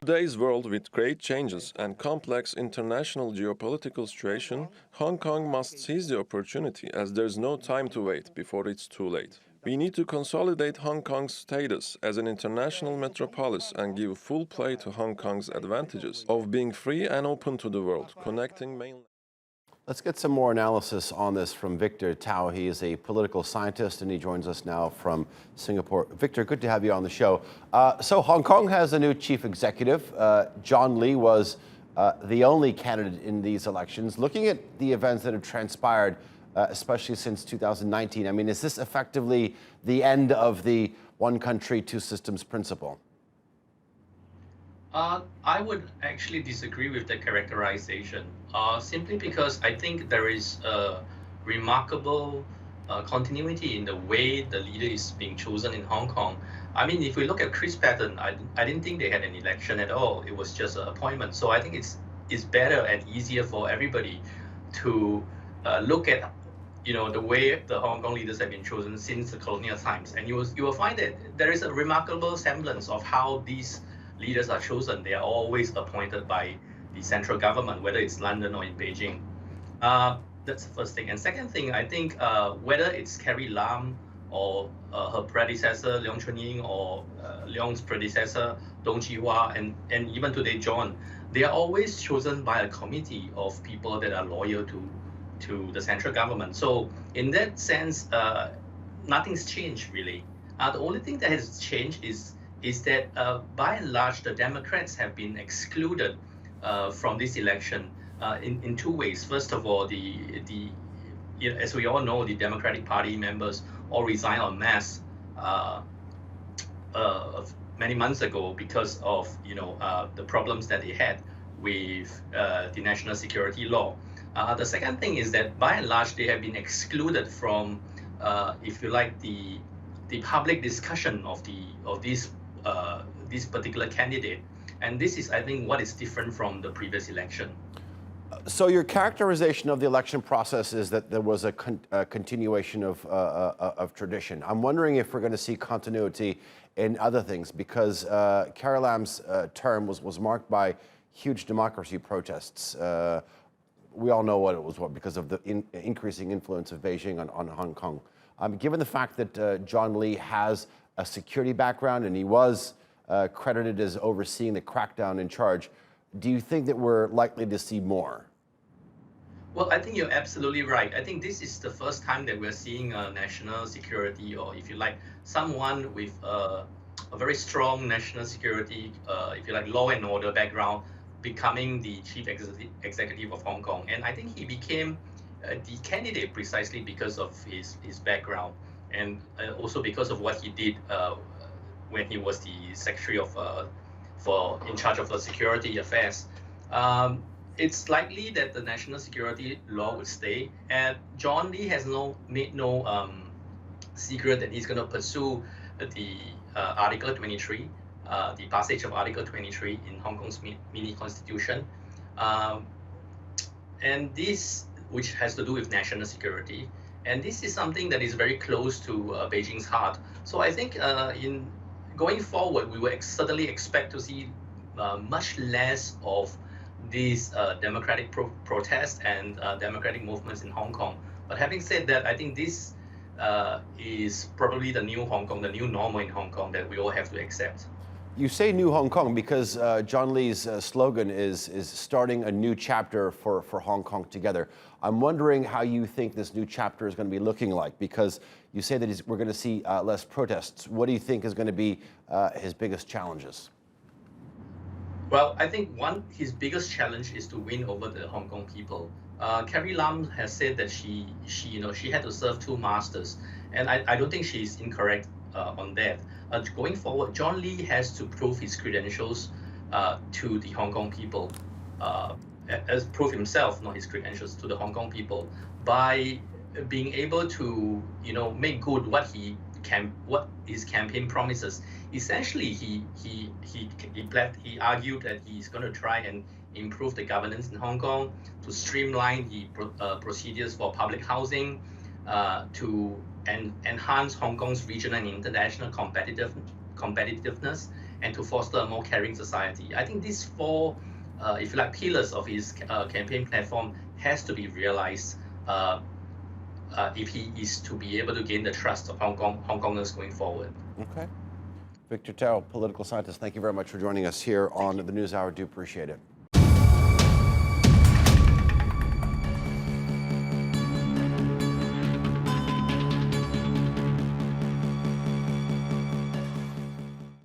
Today's world with great changes and complex international geopolitical situation, Hong Kong must seize the opportunity as there's no time to wait before it's too late. We need to consolidate Hong Kong's status as an international metropolis and give full play to Hong Kong's advantages of being free and open to the world, connecting mainland. Let's get some more analysis on this from Victor Teo. He is a political scientist and he joins us now from Singapore. Victor, good to have you on the show. So Hong Kong has a new chief executive. John Lee was the only candidate in these elections. Looking at the events that have transpired, especially since 2019, I mean, is this effectively the end of the one country, two systems principle? I would actually disagree with the characterization, simply because I think there is a remarkable continuity in the way the leader is being chosen in Hong Kong. I mean, if we look at Chris Patten, I didn't think they had an election at all. It was just an appointment. So I think it's better and easier for everybody to look at the way the Hong Kong leaders have been chosen since the colonial times, and you will find that there is a remarkable semblance of how these leaders are chosen. They are always appointed by the central government, whether it's London or in Beijing. That's the first thing. And second thing, I think whether it's Carrie Lam or her predecessor, Leung Chun-ying, or Leung's predecessor, Dong Chi-hua, and even today, John, they are always chosen by a committee of people that are loyal to the central government. So in that sense, nothing's changed really. The only thing that has changed is that by and large, the Democrats have been excluded from this election in two ways. First of all, as we all know, the Democratic Party members all resigned en masse many months ago because of the problems that they had with the national security law. The second thing is that by and large, they have been excluded from, if you like, the public discussion of this particular candidate. And this is, I think, what is different from the previous election. So your characterization of the election process is that there was a continuation of tradition. I'm wondering if we're going to see continuity in other things, because Carrie Lam's term was marked by huge democracy protests. We all know what it was, because of the increasing influence of Beijing on Hong Kong. Given the fact that John Lee has a security background and he was credited as overseeing the crackdown in charge, do you think that we're likely to see more? Well, I think you're absolutely right. I think this is the first time that we're seeing national security, or if you like, someone with a very strong national security, if you like, law and order background, becoming the chief executive of Hong Kong. And I think he became the candidate precisely because of his background, and also because of what he did when he was the secretary of in charge of the security affairs. It's likely that the national security law would stay, and John Lee has made no secret that he's going to pursue the Article 23, the passage of Article 23 in Hong Kong's mini constitution, and this, which has to do with national security, and this is something that is very close to Beijing's heart. So I think in going forward, we will certainly expect to see much less of these democratic protests and democratic movements in Hong Kong. But having said that, I think this is probably the new Hong Kong, the new normal in Hong Kong that we all have to accept. You say new Hong Kong because John Lee's slogan is starting a new chapter for Hong Kong together. I'm wondering how you think this new chapter is going to be looking like, because you say that we're going to see less protests. What do you think is going to be his biggest challenges? Well, I think his biggest challenge is to win over the Hong Kong people. Carrie Lam has said that she had to serve two masters, and I don't think she's incorrect on that. Going forward, John Lee has to prove his credentials to the Hong Kong people, as prove himself, not his credentials, to the Hong Kong people, by being able to make good what his campaign promises. Essentially, he argued that he's going to try and improve the governance in Hong Kong, to streamline the procedures for public housing, to enhance Hong Kong's regional and international competitiveness, and to foster a more caring society. I think these four, if you like, pillars of his campaign platform has to be realized if he is to be able to gain the trust of Hong Kongers going forward. Okay. Victor Teo, political scientist, thank you very much for joining us here on the NewsHour. Do appreciate it.